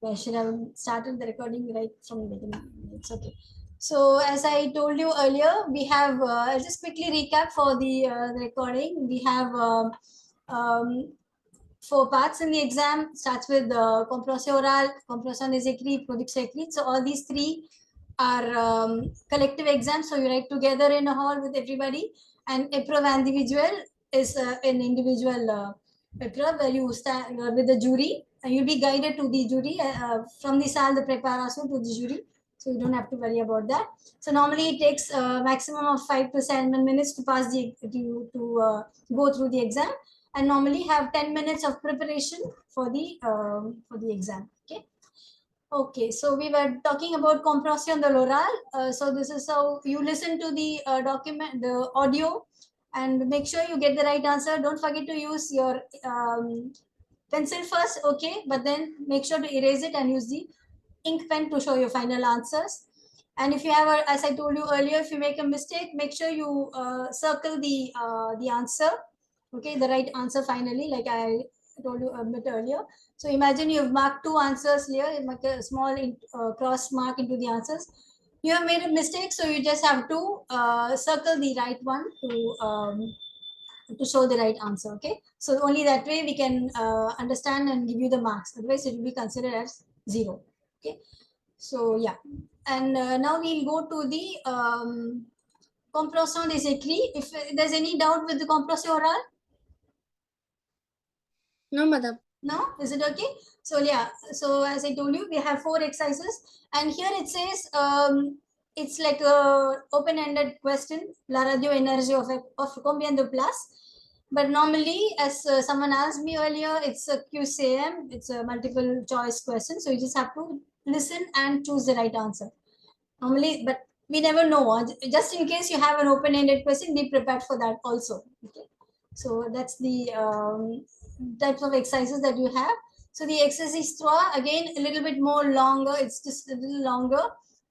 I should have started the recording right from the beginning. It's okay. So as I told you earlier, we have, I'll just quickly recap for the recording. We have um, 4 parts in the exam. Starts with compréhension orale, compréhension des écrits, production écrite. So all these three are collective exams. So you write together in a hall with everybody. And épreuve individuelle is an individual épreuve where you stand with the jury and you'll be guided to the jury from the salle de préparation to the jury. So you don't have to worry about that. So normally it takes a maximum of 5 to 7 minutes to pass to go through the exam, and normally have 10 minutes of preparation for the exam. Okay. Okay, so we were talking about compression de l'oral. So this is how you listen to the document, the audio, and make sure you get the right answer. Don't forget to use your pencil first, okay? But then make sure to erase it and use the ink pen to show your final answers. And if you have, as I told you earlier, if you make a mistake, make sure you circle the answer, okay, the right answer finally, like I told you a bit earlier. So imagine you've marked 2 answers here, you make a small cross mark into the answers. You have made a mistake, so you just have to circle the right one to show the right answer. Okay, so only that way we can understand and give you the marks. Otherwise, it will be considered as 0. Okay, so yeah, and now we'll go to the compression des écrits. If there's any doubt with the compression oral. No, madam. No, is it okay? So yeah, so as I told you, we have 4 exercises, and here it says it's like a open-ended question. La radio énergie of combien de places? But normally, as someone asked me earlier, it's a QCM, it's a multiple choice question. So you just have to listen and choose the right answer. Normally, but we never know. Just in case you have an open-ended question, be prepared for that also. Okay. So that's the types of exercises that you have. So the exercise 3, again, a little bit more longer. It's just a little longer.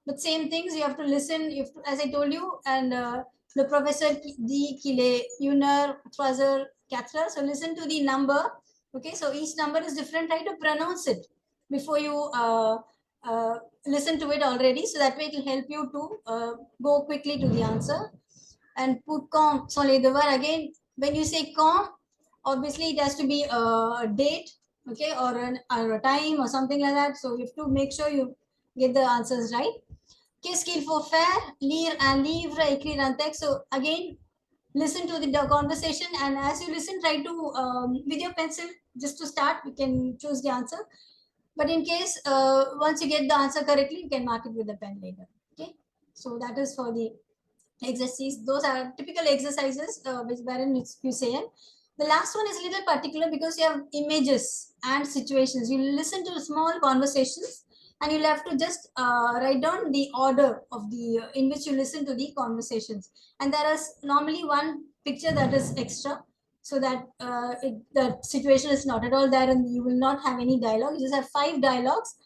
But same things, you have to listen, as I told you, and le professeur dit qu'il est 1h, 3h, 4h. So listen to the number. Okay, so each number is different. Try to pronounce it before you listen to it already. So that way it will help you to go quickly to the answer. And put quand sont les devoirs. Again, when you say quand, obviously it has to be a date, okay, or a time or something like that. So you have to make sure you get the answers right. Qu'est-ce qu'il faut faire? Lire un livre, écrire un texte. So again, listen to the conversation, and as you listen, try to with your pencil, just to start, you can choose the answer. But in case once you get the answer correctly, you can mark it with a pen later. Okay, so that is for the exercise. Those are typical exercises wherein it's QCM. The last one is a little particular because you have images and situations. You listen to small conversations, and you'll have to just write down the order of the in which you listen to the conversations. And there is normally one picture that is extra, so that the situation is not at all there, and you will not have any dialogue. You just have 5 dialogues,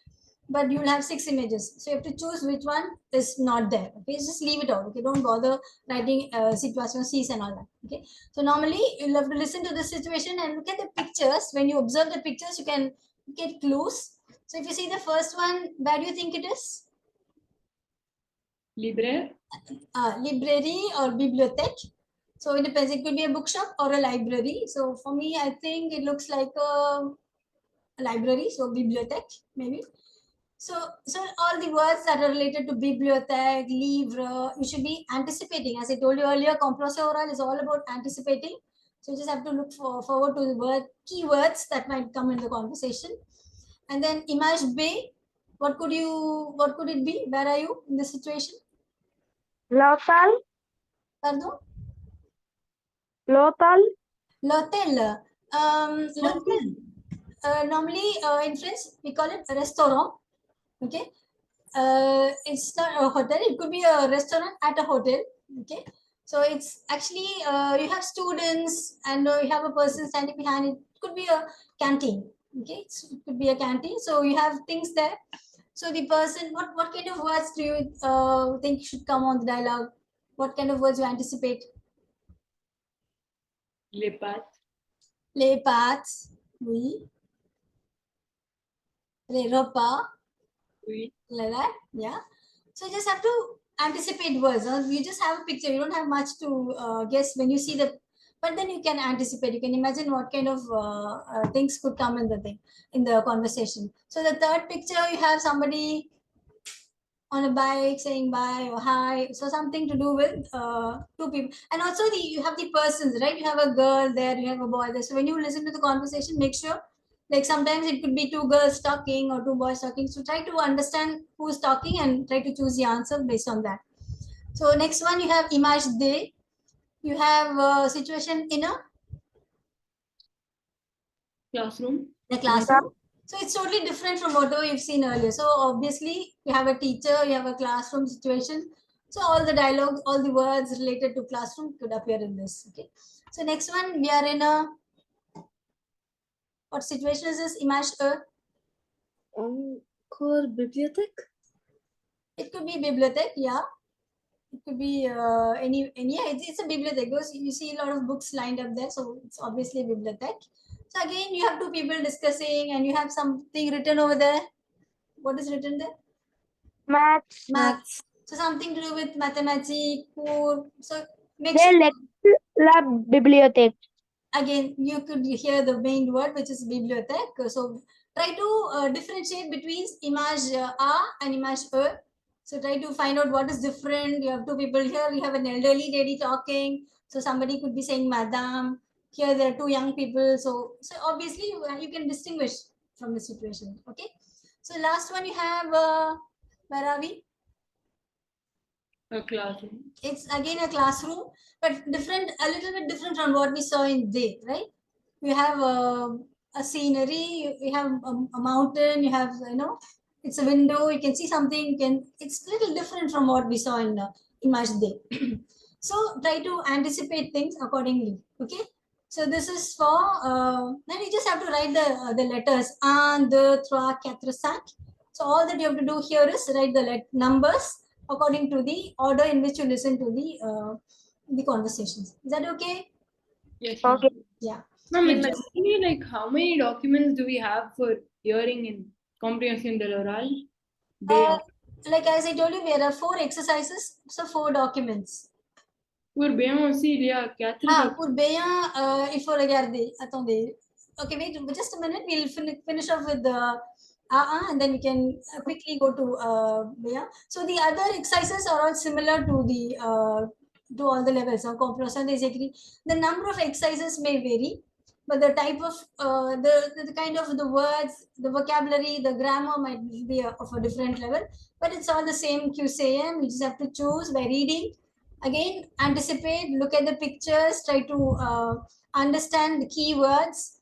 but you will have 6 images. So you have to choose which one is not there. Okay, just leave it out. Okay, don't bother writing situation C's and all that. Okay, so normally you'll have to listen to the situation and look at the pictures. When you observe the pictures, you can get clues. So if you see the first one, where do you think it is? Library. Library or bibliothèque. So it depends. It could be a bookshop or a library. So for me, I think it looks like a library. So bibliothèque, maybe. So all the words that are related to bibliothèque, livre, you should be anticipating. As I told you earlier, compression oral is all about anticipating. So you just have to look forward to the keywords that might come in the conversation. And then image B, what could it be? Where are you in this situation? Local. Pardon? Local. L'hôtel. L'hôtel. Normally in French we call it a restaurant. Okay. It's not a hotel. It could be a restaurant at a hotel. Okay. So it's actually you have students and you have a person standing behind it. It could be a canteen. Okay. It could be a canteen. So you have things there. So the person, what kind of words do you think should come on the dialogue? What kind of words you anticipate? Les pâtes. Les pâtes. Oui. Repa. Oui. Like that. Yeah. So you just have to anticipate words. You just have a picture. You don't have much to guess when you see the. But then you can anticipate. You can imagine what kind of things could come in the thing in the conversation. So the third picture, you have somebody on a bike saying bye or hi, so something to do with two people. And also you have the persons, right? You have a girl there, you have a boy there. So when you listen to the conversation, make sure, like sometimes it could be two girls talking or two boys talking, so try to understand who's talking and try to choose the answer based on that. So next one, you have image day. You have a situation in a Classroom. the classroom. So it's totally different from whatever you've seen earlier. So obviously you have a teacher, you have a classroom situation. So all the dialogue, all the words related to classroom could appear in this. Okay. So next one, we are in a, what situation is this? Image a, Core bibliothèque. it could be bibliothèque, yeah. It could be any yeah, it's a bibliothèque because you see a lot of books lined up there, so it's obviously a bibliothèque. So again, you have two people discussing and you have something written over there. What is written there? Maths. Maths. So something to do with mathematics, cool. So make De sure la bibliothèque. again you could hear the main word which is bibliothèque. So try to differentiate between image a and image e. So try to find out what is different. You have two people here. You have an elderly lady talking. So somebody could be saying madam. Here there are two young people. So obviously you can distinguish from the situation. Okay. So last one you have where are we? A classroom. It's again a classroom, but different, a little bit different from what we saw in day, right? You have a scenery, you have a mountain, you have, it's a window, you can see something, it's a little different from what we saw in image day. So try to anticipate things accordingly, okay? So this is for, then you just have to write the letters, un, deux, trois, quatre, cinq. So all that you have to do here is write the numbers according to the order in which you listen to the conversations. Is that okay? Yes. Okay. Yeah. Ma'am, in like how many documents do we have for hearing in comprehension de l'oral? Like as I told you, there are 4 exercises, so 4 documents. Pour bien aussi, il y a 4 Pour bien, il faut regarder. Attendez. Okay, wait, just a minute. We'll finish off with the and then we can quickly go to Baya. So the other exercises are all similar to all the levels of comprehension. Basically, the number of exercises may vary, but the type of the kind of the words, the vocabulary, the grammar might be of a different level. But it's all the same QCM. You just have to choose by reading. Again, anticipate, look at the pictures, try to understand the keywords,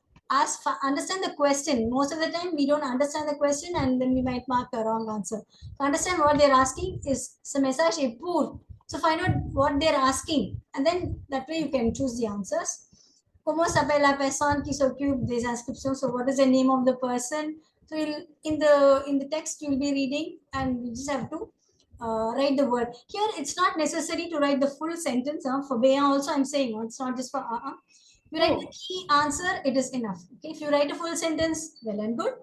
understand the question. Most of the time we don't understand the question and then we might mark a wrong answer. To understand what they're asking is ce message est pour. So find out what they're asking and then that way you can choose the answers. Comment s'appelle la personne qui s'occupe des inscriptions? So what is the name of the person? So in the text you'll be reading and you just have to write the word. Here, it's not necessary to write the full sentence. For Beya also, I'm saying it's not just for You write the key answer, it is enough. Okay, if you write a full sentence, well and good,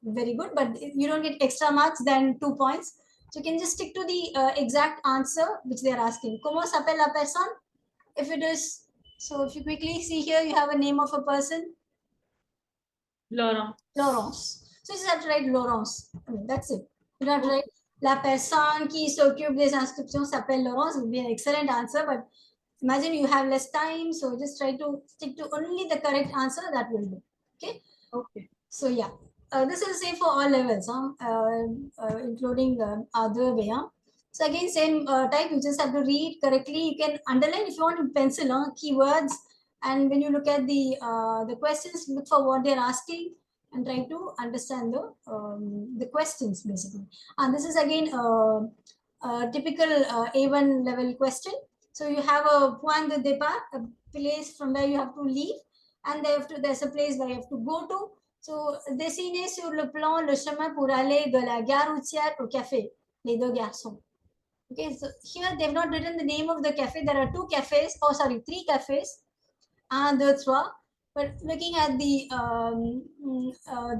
very good, but you don't get extra marks than 2 points. So you can just stick to the exact answer which they are asking. Comment s'appelle la personne? If it is, so if you quickly see here, you have a name of a person. Laurence. So you just have to write Laurence. I mean, that's it. You don't have to write la personne qui s'occupe des inscriptions s'appelle Laurence. Would be an excellent answer, but imagine you have less time, so just try to stick to only the correct answer. That will do. Okay. Okay. So yeah, this is the same for all levels, including other way. So again, same type. You just have to read correctly. You can underline if you want in pencil, keywords. And when you look at the questions, look for what they're asking and try to understand the questions basically. And this is again a typical A1 level question. So you have a point de départ, a place from where you have to leave, and there's a place where you have to go to. So dessiner sur le plan le chemin pour aller de la gare routière au café, les deux garçons. Okay, so here they've not written the name of the cafe. There are 2 cafes, 3 cafes, and the trois. But looking at the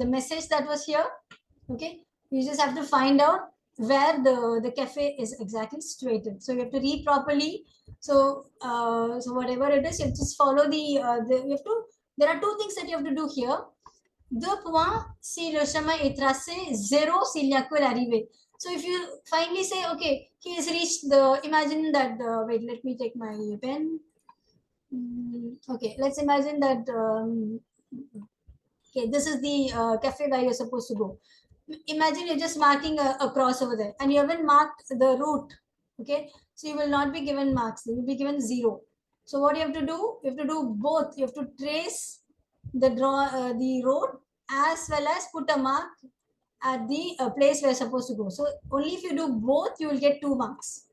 message that was here, Okay, you just have to find out where the cafe is exactly situated. So you have to read properly. So so whatever it is, you just follow you have to. There are two things that you have to do here. Deux points si le chemin est tracé, zéro s'il y a que l'arrivée. So if you finally say, okay, he has reached imagine that wait, let me take my pen. Okay, let's imagine that, okay, this is the cafe where you're supposed to go. Imagine you're just marking a cross over there and you haven't marked the route. Okay, so you will not be given marks, you will be given zero. So what you have to do, you have to do both. You have to trace the road as well as put a mark at the place where you're supposed to go. So only if you do both, you will get 2 marks.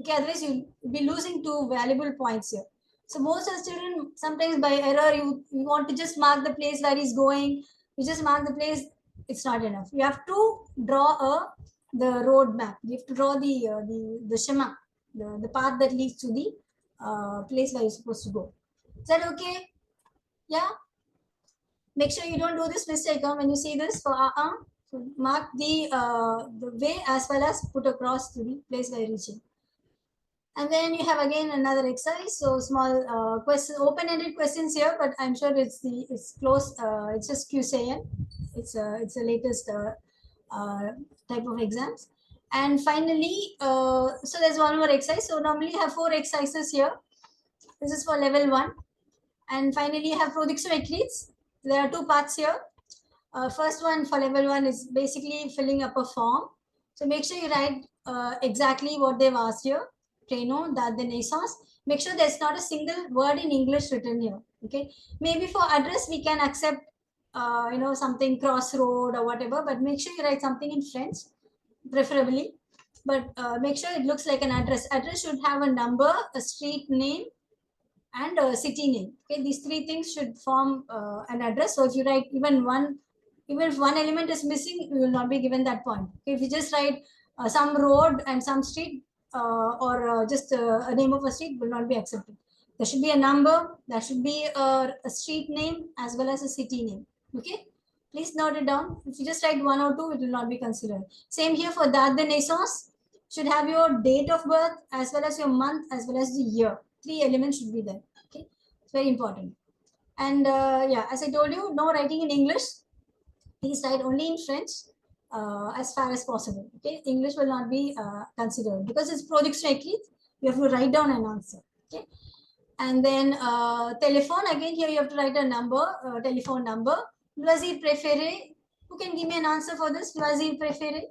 Okay, otherwise you'll be losing 2 valuable points here. So most of the children, sometimes by error, you want to just mark the place where he's going. You just mark the place. It's not enough. You have to draw the road map. You have to draw the shema, the path that leads to the place where you're supposed to go. Is that okay? Yeah. Make sure you don't do this mistake when you see this for so mark the way as well as put across to the place where you're reaching. And then you have again another exercise. So small question, open-ended questions here, but I'm sure it's close. It's just QCN. It's a latest type of exams. And finally, so there's one more exercise. So normally you have 4 exercises here. This is for level 1. And finally, you have production écrites. There are 2 parts here. First one for level 1 is basically filling up a form. So make sure you write exactly what they've asked here. Prénom, date de naissance. Make sure there's not a single word in English written here. Okay. Maybe for address we can accept, something crossroad or whatever. But make sure you write something in French, preferably. But make sure it looks like an address. Address should have a number, a street name, and a city name. Okay, these 3 things should form an address. So if you write even if one element is missing, you will not be given that point. Okay, if you just write some road and some street, or just a name of a street, will not be accepted. There should be a number, there should be a street name as well as a city name. Okay, please note it down. If you just write 1 or 2, it will not be considered. Same here for date de naissance. Should have your date of birth as well as your month as well as the year. 3 elements should be there. Okay, it's very important. And yeah, as I told you, no writing in English. Please write only in French as far as possible. Okay, English will not be considered because it's production écrite. You have to write down an answer. Okay, and then telephone, again here you have to write a number, telephone number. Loisir préféré. Who can give me an answer for this? Loisir préféré.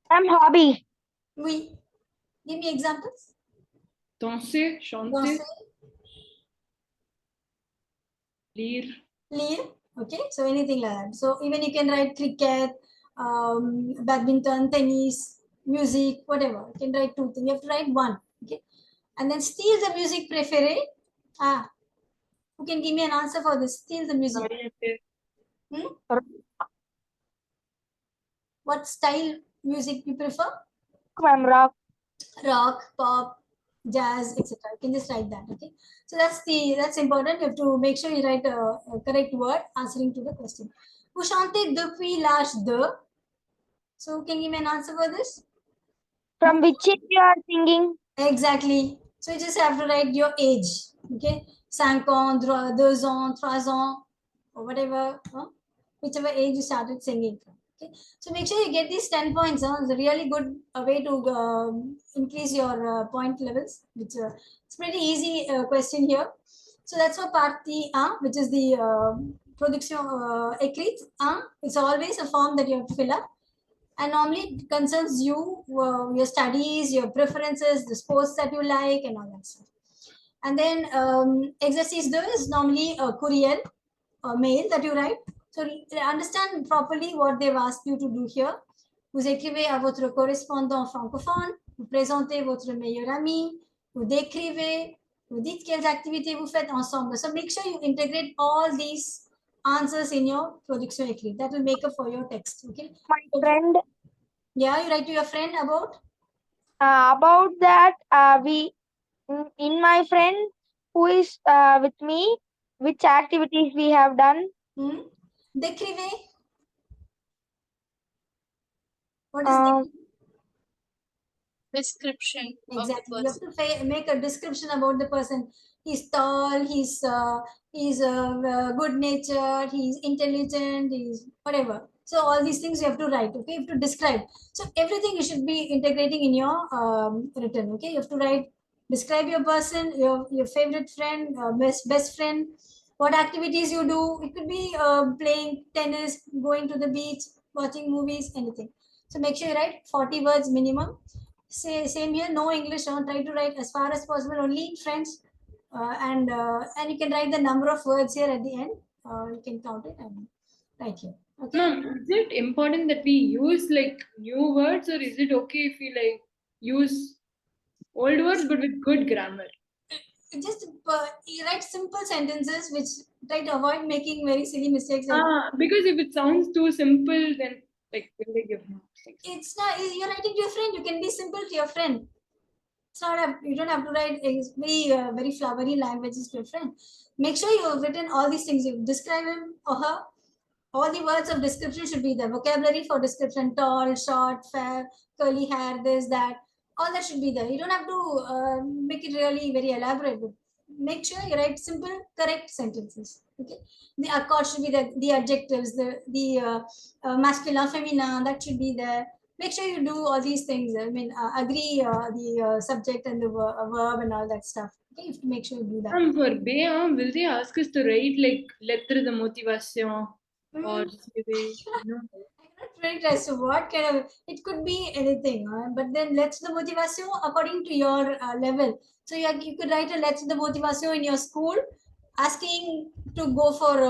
I'm hobby. Oui. Give me examples. Danser, chanter, Danser, lire. lire. Okay, so anything like that. So even you can write cricket, badminton, tennis, music, whatever. You can write 2 things. You have to write 1. Okay, and then steal the music préféré. Who can give me an answer for this? Steal the music. Hmm? What style music you prefer? I'm rock. Rock, pop, jazz, etc. You can just write that. Okay, so that's important. You have to make sure you write a correct word answering to the question. Vous chantez depuis l'âge de. So can you give me an answer for this? From which age you are singing? Exactly. So you just have to write your age. Okay, 5 ans, 2 ans, 3 ans, or whatever, whichever age you started singing from. Okay, so make sure you get these 10 points. It's a really good way to increase your point levels. It's pretty easy question here. So that's for partie 1, which is the production écrite. It's always a form that you have to fill up. And normally it concerns you, your studies, your preferences, the sports that you like, and all that stuff. And then exercise 2 is normally a courier, a mail that you write. So understand properly what they've asked you to do here. Vous écrivez à votre correspondant francophone, vous présentez votre meilleur ami, vous décrivez, vous dites quelles activités vous faites ensemble. So make sure you integrate all these answers in your production écrite. That will make up for your text. Okay. My friend. Yeah, you write to your friend about That, in my friend who is with me, which activities we have done. Décrivez. What is the Description of the exactly? You have person. to make a description about the person. He's tall. He's good natured. He's intelligent. He's whatever. So all these things you have to write. Okay, you have to describe. So everything you should be integrating in your written. Okay, you have to write. Describe your person, your favorite friend, best friend. What activities you do? It could be playing tennis, going to the beach, watching movies, anything. So make sure you write 40 words minimum. Same here, no English. Don't try to write as far as possible only in French, and you can write the number of words here at the end. You can count it and write here. Okay. Ma'am, is it important that we use like new words, or is it okay if we like use old words but with good grammar? Just you write simple sentences which try to avoid making very silly mistakes. Like, Because if it sounds too simple, then like will they give marks? it's not, you're writing to your friend. You can be simple to your friend. It's not you don't have to write a very flowery languages to your friend. Make sure you have written all these things. You describe him or her. All the words of description should be there. Vocabulary for description: tall, short, fair, curly hair, this, that. All that should be there. You don't have to make it really very elaborate. But make sure you write simple, correct sentences. Okay. The accord should be there. The adjectives, the masculine, feminine, that should be there. Make sure you do all these things. I mean, agree the subject and the verb and all that stuff. Okay, you have to make sure you do that. For B, will they ask us to write like lettre de motivation or no? Right, as to what kind of it could be anything, but then let's the motivation according to your level. So you could write a let's the motivation in your school, asking to go for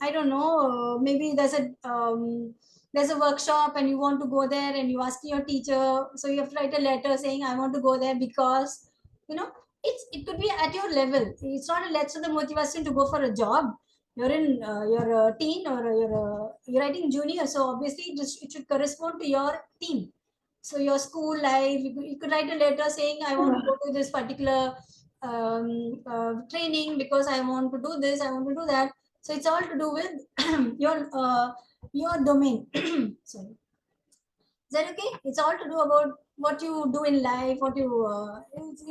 I don't know, maybe there's a workshop and you want to go there and you ask your teacher, so you have to write a letter saying I want to go there because it could be at your level. It's not a let's the motivation to go for a job. You're in your teen or you're writing junior, so obviously it should correspond to your teen. So your school life, you could write a letter saying I want to go to this particular training because I want to do this, I want to do that. So it's all to do with your domain. Sorry. Is that okay? It's all to do about what you do in life, what you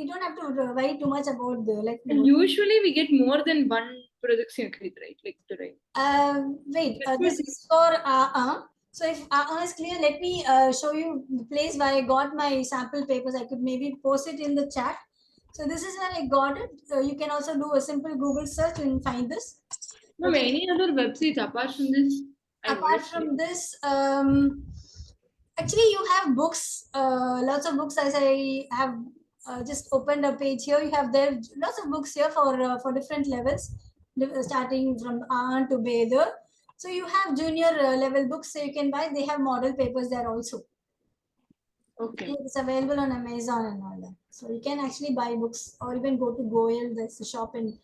don't have to worry too much about the like. And usually we get more than one production credit, right? Like to write. Wait, this is for so if is clear, let me show you the place where I got my sample papers. I could maybe post it in the chat. So this is where I got it. You can also do a simple Google search and find this. No, any other websites apart from this? Apart from this, actually you have books, lots of books. As I have just opened a page here, you have there lots of books here for different levels, starting from A to B. So you have junior level books, so you can buy. They have model papers there also. Okay. It's available on Amazon and all that. So you can actually buy books or even go to Goel. There's a shop in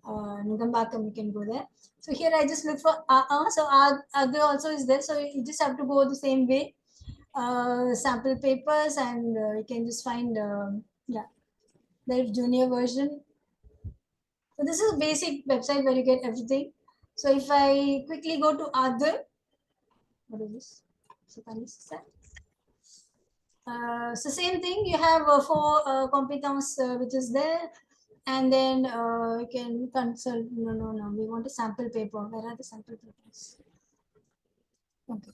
Nugambakam. You can go there. So here I just look for so Agha also is there. So you just have to go the same way. Sample papers and you can just find the junior version. So this is a basic website where you get everything. So if I quickly go to other, what is this? So same thing, you have 4 competence which is there, and then you can consult. No, we want a sample paper. Where are the sample papers? Okay.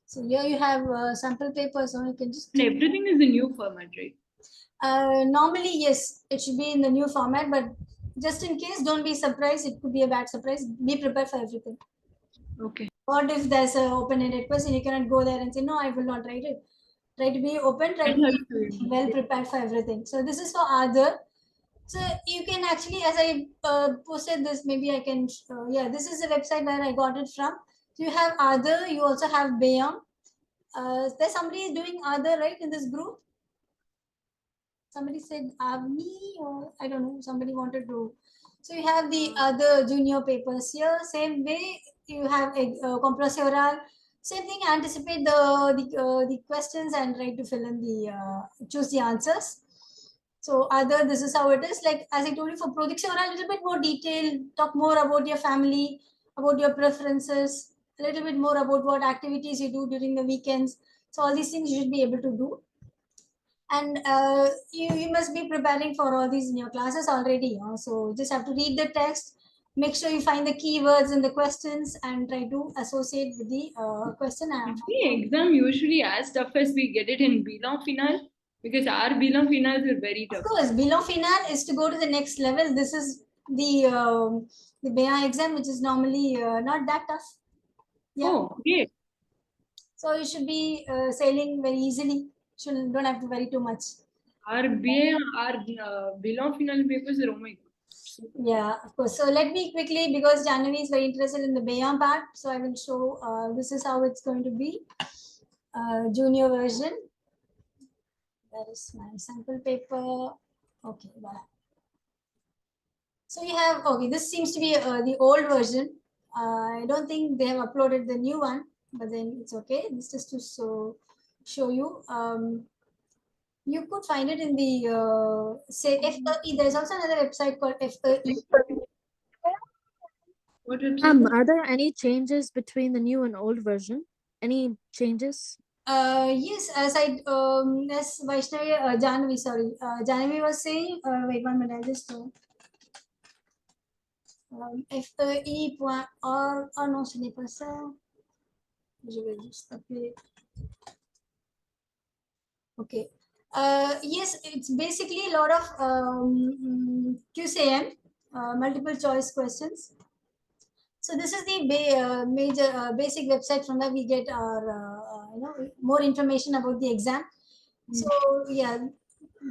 So here you have sample papers, so you can just. And everything is the new format, right? Normally, yes, it should be in the new format, but just in case, don't be surprised. It could be a bad surprise. Be prepared for everything. Okay. What if there's an open-ended question? You cannot go there and say, no, I will not write it. Try to be open, try to be well prepared for everything. So this is for other. So you can actually, as I posted this, maybe I can, this is the website where I got it from. So you have other, you also have Bayam. There's somebody doing other, right, in this group? Somebody said Avni, or I don't know, somebody wanted to. So you have the other junior papers here. Same way, you have a compressor oral. Same thing, anticipate the questions and try to fill in the choose the answers. So other, this is how it is. Like as I told you, for projects oral, a little bit more detail. Talk more about your family, about your preferences, a little bit more about what activities you do during the weekends. So all these things you should be able to do. And you must be preparing for all these in your classes already. So just have to read the text, make sure you find the keywords in the questions and try to associate with the question. Is the exam usually as tough as we get it in bilan final? Because our bilan finals are very Of tough. course, below final is to go to the next level. This is the BA exam, which is normally not that tough. Yeah. Oh, great. So you should be sailing very easily. Don't have to worry too much. Our BA, our bilan final papers are, oh my god. Yeah, of course. So let me quickly, because January is very interested in the Bayon part, so I will show this is how it's going to be. Junior version. That is my sample paper. Okay, voilà. So you have, okay, this seems to be the old version. I don't think they have uploaded the new one, but then it's okay. This is to show you. You could find it in the, say, FE. There's also another website called FE. What website? Are there any changes between the new and old version? Any changes? Yes, as Vaishnavi, Janvi, sorry, Janvi was saying, wait 1 minute, I'll just FE point or non, ce n'est pas ça. Je vais juste taper. Okay. Yes, it's basically a lot of QCM, multiple choice questions. So this is the major basic website from where we get our more information about the exam. So yeah,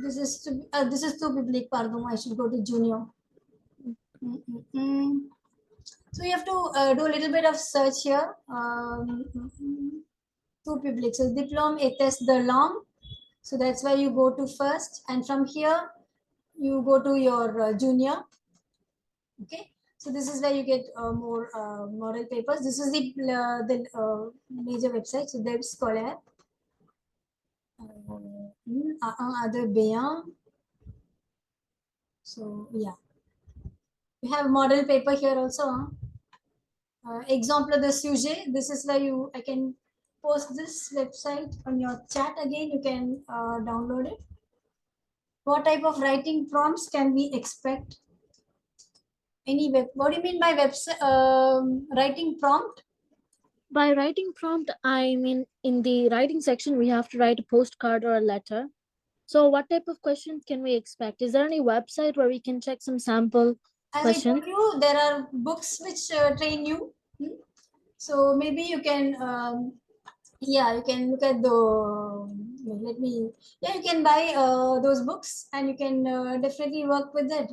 this is to public. Pardon, I should go to junior. So you have to do a little bit of search here. To public. So diplôme et test de langue. So that's where you go to first, and from here you go to your junior. Okay. So this is where you get more model papers. This is the major website. So there's Scholar. Other Bayan. So yeah, we have model paper here also. Example de sujet. This is where I can post this website on your chat again. You can download it. What type of writing prompts can we expect? What do you mean by website writing prompt? By writing prompt, I mean in the writing section, we have to write a postcard or a letter. So what type of questions can we expect? Is there any website where we can check some sample questions? As I told you, there are books which train you. So maybe you can, you can look at you can buy those books and you can definitely work with it.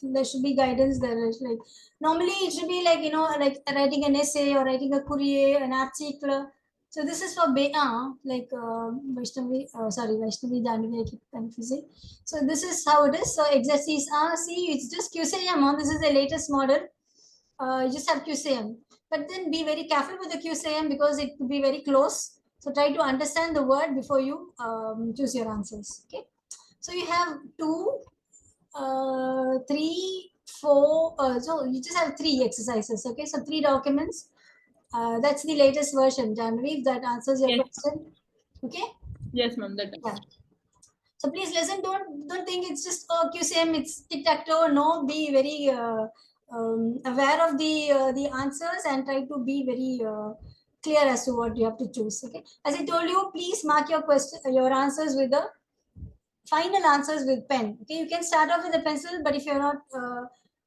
There should be guidance there. Like normally it should be like, like writing an essay or writing a courier, an article. So this is for like Vaishnavi, Vaishnavi Janvi, I keep confusing. So this is how it is. So exercise see, it's just QCM. This is the latest model. You just have QCM. But then be very careful with the QCM because it could be very close. So try to understand the word before you choose your answers. Okay. So you have 2, 3, 4. So you just have 3 exercises. Okay. So 3 documents. That's the latest version, Janvi, if that answers your question. Okay. Yes, ma'am. That does. Yeah. So please listen. Don't think it's just QCM. It's tic-tac-toe. No, be very aware of the answers and try to be very clear as to what you have to choose. Okay. As I told you, please mark your answers with the final answers with pen. Okay. You can start off with a pencil, but if you're not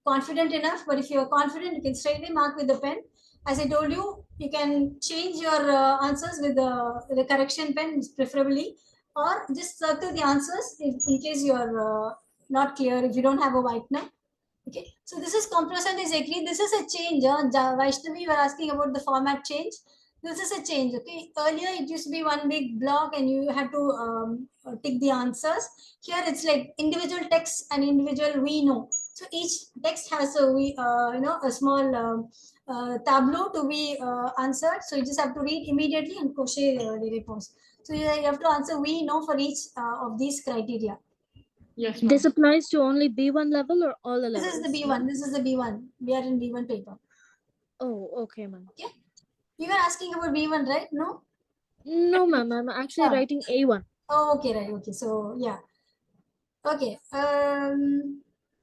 confident enough, but if you're confident, you can straightly mark with the pen. As I told you, you can change your answers with the correction pen, preferably, or just circle the answers in case you're not clear, if you don't have a whitener. Okay, so this is compressor is agree. This is a change. Vaishnavi, you were asking about the format change. This is a change. Okay, earlier it used to be one big block and you had to tick the answers. Here it's like individual text and individual we know. So each text has a small tableau to be answered. So you just have to read immediately and cocher the response. So you have to answer we know for each of these criteria. Yes, this applies to only B1 level or all the levels? This is the B1. This is the B1. We are in B1 paper. Oh, okay, ma'am. Okay. You were asking about B1, right? No? No, ma'am. I'm actually Yeah. writing A1. Oh, okay, right. Okay. So, yeah. Okay.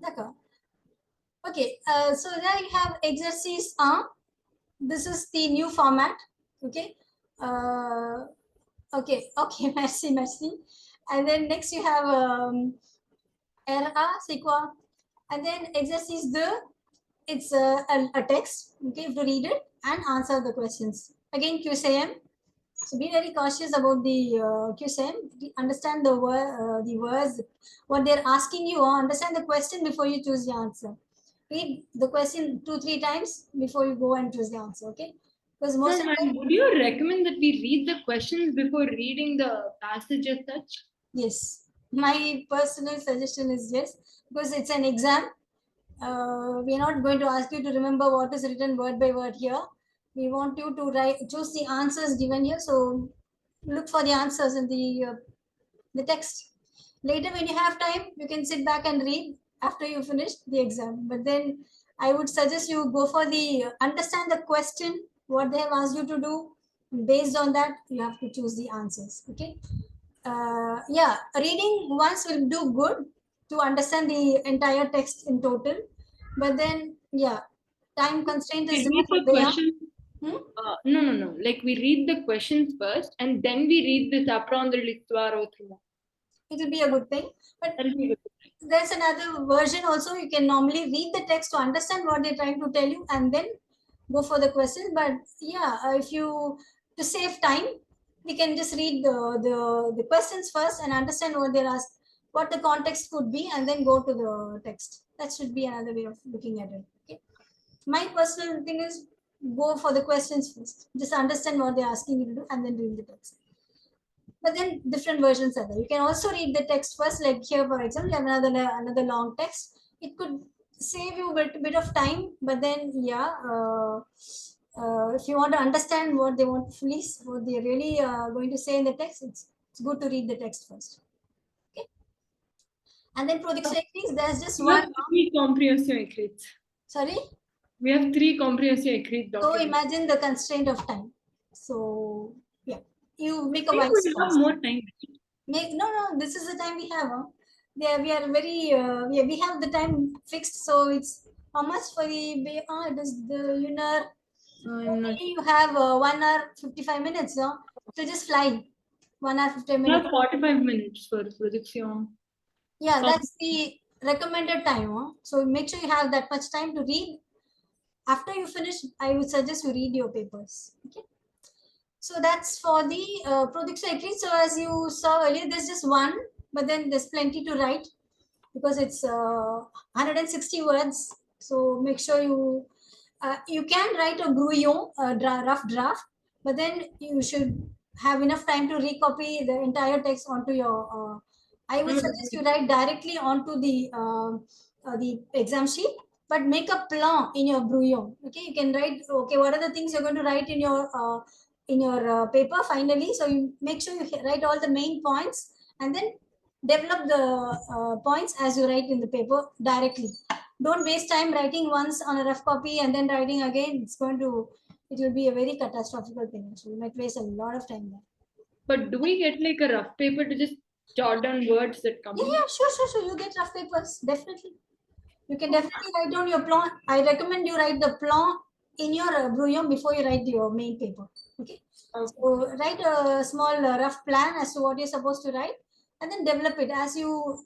D'accord. Okay. So there you have exercise 1. This is the new format. Okay. Okay. Okay. Merci, merci. And then next you have RA, c'est quoi? And then exercise 2, it's a text. Okay, you have to read it and answer the questions. Again, QCM. So be very cautious about the QCM. Understand the words, what they're asking you, or understand the question before you choose the answer. Read the question 2-3 times before you go and choose the answer. Okay, because most No, of the time, would you recommend that we read the questions before reading the passage as such? yes. My personal suggestion is yes, because it's an exam. We are not going to ask you to remember what is written word by word here. We want you to choose the answers given here. So look for the answers in the text. Later, when you have time, you can sit back and read after you finish the exam. But then I would suggest you go for the understand the question, what they have asked you to do. Based on that, you have to choose the answers. Okay. Yeah, reading once will do good to understand the entire text in total. But then, yeah, time constraint We is read the there. question. No. Like we read the questions first, and then we read this apprendre l'histoire autrement. It will be a good thing. But That'll be good. there's another version also. You can normally read the text to understand what they're trying to tell you and then go for the question. But yeah, if you to save time, we can just read the questions first and understand what they're asked, what the context could be, and then go to the text. That should be another way of looking at it. Okay. My personal thing is go for the questions first. Just understand what they're asking you to do and then read the text. But then different versions are there. You can also read the text first, like here, for example, you have another long text. It could save you a bit of time, but then yeah, if you want to understand what they want to release, what they're really going to say in the text, it's good to read the text first. Okay. And then production techniques, there's just We one. have 3 comprehension écrites. Sorry. We have 3 comprehension écrites So documents. imagine the constraint of time. So yeah, you make a I think wise we have choice. more time. No, this is the time we have. Huh? Yeah, we are very we have the time fixed, so it's how much for the it is the lunar. Maybe you have 1 hour 55 minutes. No, so just fly 1 hour 55 We have minutes. 45 minutes for production. Yeah, that's the recommended time. Huh? So make sure you have that much time to read. After you finish, I would suggest you read your papers. Okay. So that's for the production entry. So as you saw earlier, there's just one, but then there's plenty to write because it's 160 words. So make sure you can write a brouillon, rough draft, but then you should have enough time to recopy the entire text onto your. I would suggest you write directly onto the exam sheet, but make a plan in your brouillon. Okay, you can write. Okay, what are the things you're going to write in your paper finally? So you make sure you write all the main points and then develop the points as you write in the paper directly. Don't waste time writing once on a rough copy and then writing again. It will be a very catastrophic thing. So you might waste a lot of time there. But do we get like a rough paper to just jot down words that come? Yeah, sure. You get rough papers, definitely. You can definitely write down your plan. I recommend you write the plan in your brouillon before you write your main paper. Okay. So write a small rough plan as to what you're supposed to write and then develop it. As you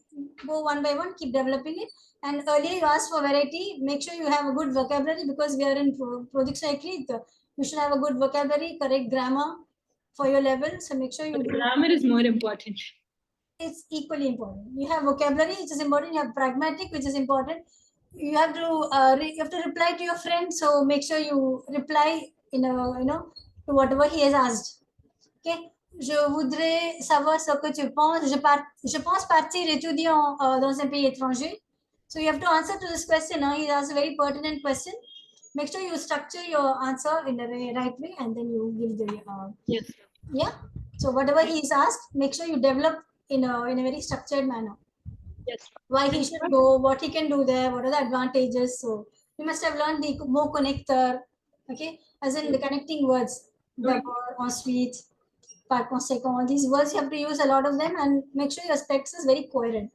go one by one, keep developing it. And earlier you asked for variety. Make sure you have a good vocabulary because we are in project cycle. You should have a good vocabulary, correct grammar for your level. So make sure you do. Grammar is more important. It's equally important. You have vocabulary, which is important. You have pragmatic, which is important. You have to reply to your friend. So make sure you reply to whatever he has asked. Okay. Je voudrais savoir ce que tu penses. Je pense partir étudier dans un pays étranger. So you have to answer to this question. He asked a very pertinent question. Make sure you structure your answer in the right way and then you give the yes. Yeah. So whatever he is asked, make sure you develop in a very structured manner. Yes. Why he should go, what he can do there, what are the advantages. So you must have learned the mot connector, Okay, as in the connecting words, d'abord, ensuite, par conséquent, all these words you have to use a lot of them and make sure your text is very coherent.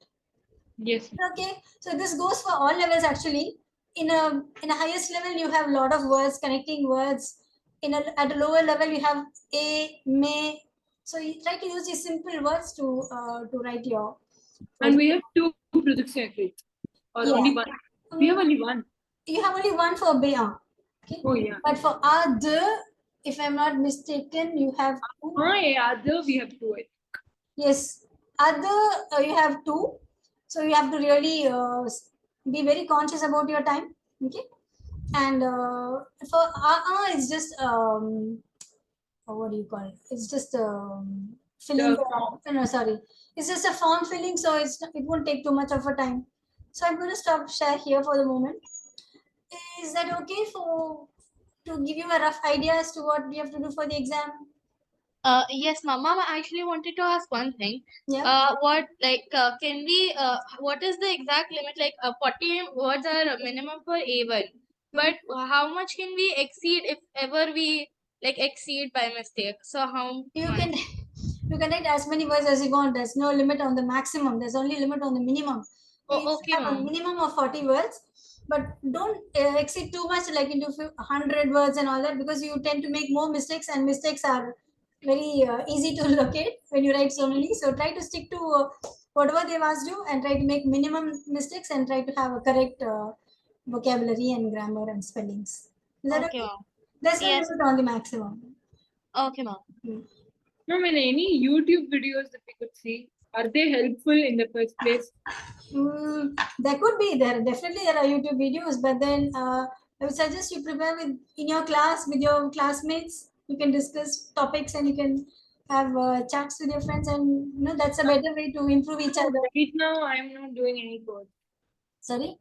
Yes. Okay, so this goes for all levels actually. In a highest level, you have a lot of words, connecting words. At a lower level, you have a, may. So you try to use these simple words to write your. And we have 2 projects actually. Or Yeah. only one. We have only one. You have only one for be. Okay. Oh yeah. But for the, if I'm not mistaken, you have two. Other we have 2. Yes, other you have two, so you have to really be very conscious about your time. Okay, and for it's just what do you call it? It's just filling. The form. No, sorry, it's just a form filling, so it won't take too much of a time. So I'm going to stop share here for the moment. Is that okay for to give you a rough idea as to what we have to do for the exam? Yes, ma'am. Ma'am, I actually wanted to ask one thing. Yeah. Can we, what is the exact limit? 40 words are a minimum for A1. But how much can we exceed if ever we exceed by mistake? So how You much? can you can write as many words as you want. There's no limit on the maximum. There's only limit on the minimum. You Oh, okay, have a ma'am. minimum of 40 words, but don't exceed too much, like into 100 words and all that, because you tend to make more mistakes, and mistakes are very easy to locate when you write so many. So try to stick to whatever they've asked you, and try to make minimum mistakes, and try to have a correct vocabulary and grammar and spellings. Is that Okay, okay? ma'am. There's no Yes. limit on the maximum. Okay, ma'am. Ma'am, in any YouTube videos that we could see, are they helpful in the first place? There could be, definitely there are YouTube videos, but then I would suggest you prepare in your class with your classmates. You can discuss topics and you can have chats with your friends, and that's a better way to improve each other. Right now, I'm not doing any code. Sorry.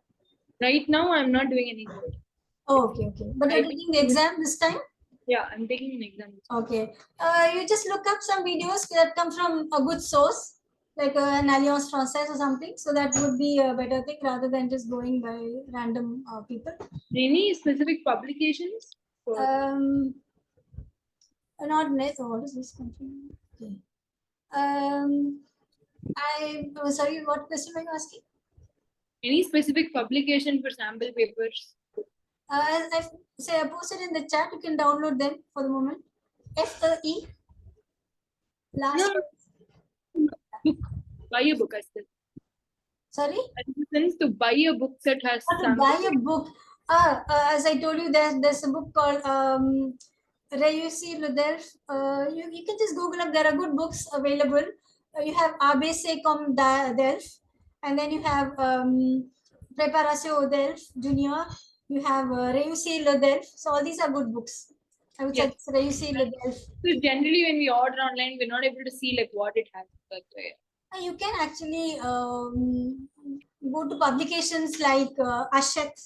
Right now, I'm not doing any code. Oh, okay. But you're taking the exam this time. Yeah, I'm taking an exam. Okay. You just look up some videos that come from a good source, like an Alliance Française or something. So that would be a better thing rather than just going by random people. Any specific publications? Not net. What is this country? Okay. Sorry. What question are you asking? Any specific publication for sample papers? I posted in the chat. You can download them for the moment. FE. Last. No. Book. Buy a book, I said. Sorry. Sense to buy a book that has. To buy a book. As I told you, there's a book called Réussir le DELF. You can just Google up. There are good books available. You have ABC comme DELF, and then you have Préparation au DELF Junior. You have Réussir le DELF. So all these are good books. I would suggest Réussir le DELF. So generally, when we order online, we're not able to see what it has. You can actually go to publications like Hachette.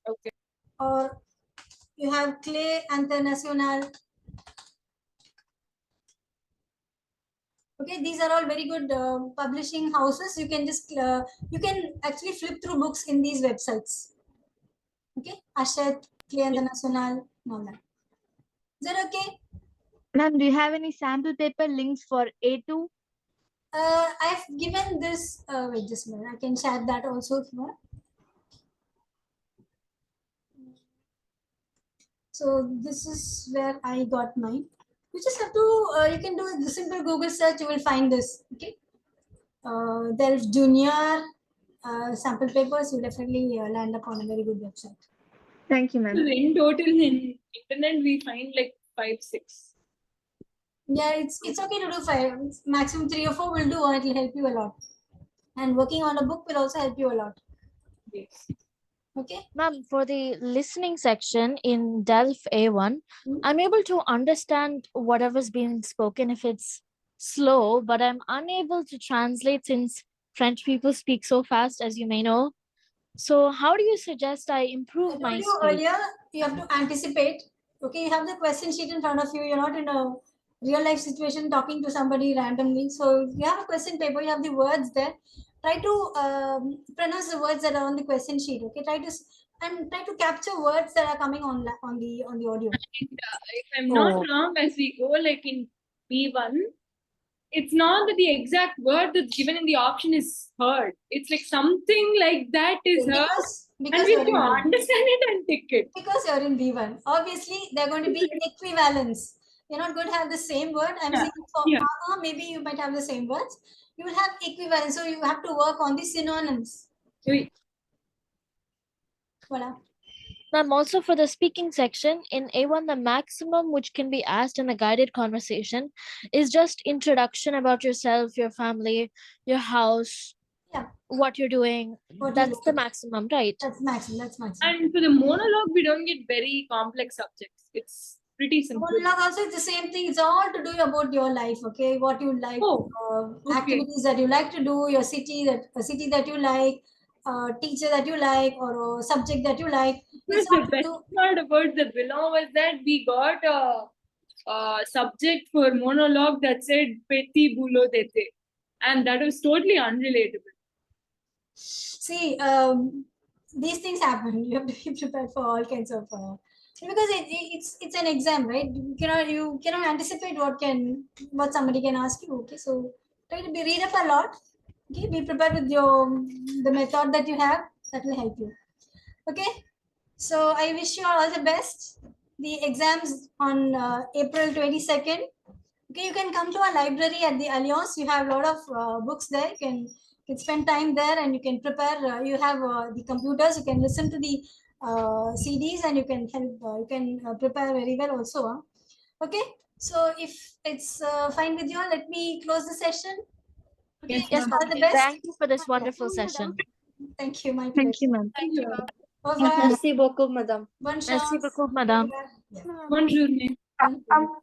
Okay. Or you have Clé International. Okay, these are all very good publishing houses. You can just you can actually flip through books in these websites. Okay, Hachette, Clé International, and all that. Is that okay? Ma'am, do you have any sample paper links for A2? I've given this. Wait, just a minute. I can share that also if you want. So this is where I got mine. You just have to, you can do the simple Google search, you will find this. Okay. DELF Junior sample papers, you definitely land up on a very good website. Thank you, ma'am. So in total, in internet, we find 5, 6. Yeah, it's okay to do 5. Maximum 3 or 4 will do, and it will help you a lot. And working on a book will also help you a lot. Yes. Okay. Ma'am, for the listening section in DELF A1, I'm able to understand whatever's being spoken if it's slow, but I'm unable to translate since French people speak so fast, as you may know. So how do you suggest I improve my I told you speed? earlier, you have to anticipate. Okay, you have the question sheet in front of you. You're not in a real life situation talking to somebody randomly. So you have a question paper, you have the words there. Try to pronounce the words that are on the question sheet. Okay, try to and try to capture words that are coming on the audio. If I'm not wrong, as we go like in B1, it's not that the exact word that's given in the option is heard. It's like something like that is heard, Because and we you're have to in B1. understand it and tick it. Because you're in B1. Obviously, they're going to be equivalence. You're not going to have the same word. I'm Yeah, saying for yeah. maybe you might have the same words. You will have equivalence. So you have to work on the synonyms. Oui. Voila. Ma'am, also for the speaking section, in A1, the maximum which can be asked in a guided conversation is just introduction about yourself, your family, your house, Yeah. what you're doing. What you That's the like. maximum, right? That's maximum. That's maximum. And for the monologue, we don't get very complex subjects. It's pretty simple. Monologue also it's the same thing. It's all to do about your life. Okay, what you like, Okay. activities that you like to do, your city that you like, teacher that you like, or a subject that you like. Yes, It's the all to best do. part about the below was that we got a subject for monologue that said "Peti bulo dete," and that was totally unrelatable. See, these things happen. You have to be prepared for all kinds of because it's an exam, right? You cannot anticipate what somebody can ask you. Okay, so try to read up a lot. Okay, be prepared with the method that you have that will help you. Okay, so I wish you all the best. The exams on April 22nd. Okay, you can come to our library at the Alliance. You have a lot of books there. You can spend time there and you can prepare. You have the computers. You can listen to the CDs and you can help. You can prepare very well also. Okay, so if it's fine with you, let me close the session. Okay, Yes, Yes, ma'am. all the ma'am. best. Thank you for this wonderful session. Thank you, my Thank you, pleasure. ma'am. Thank you. Au revoir. Merci beaucoup, madame. Bonne Merci chance. beaucoup, madame. Yeah. Bonne journée. Thank you.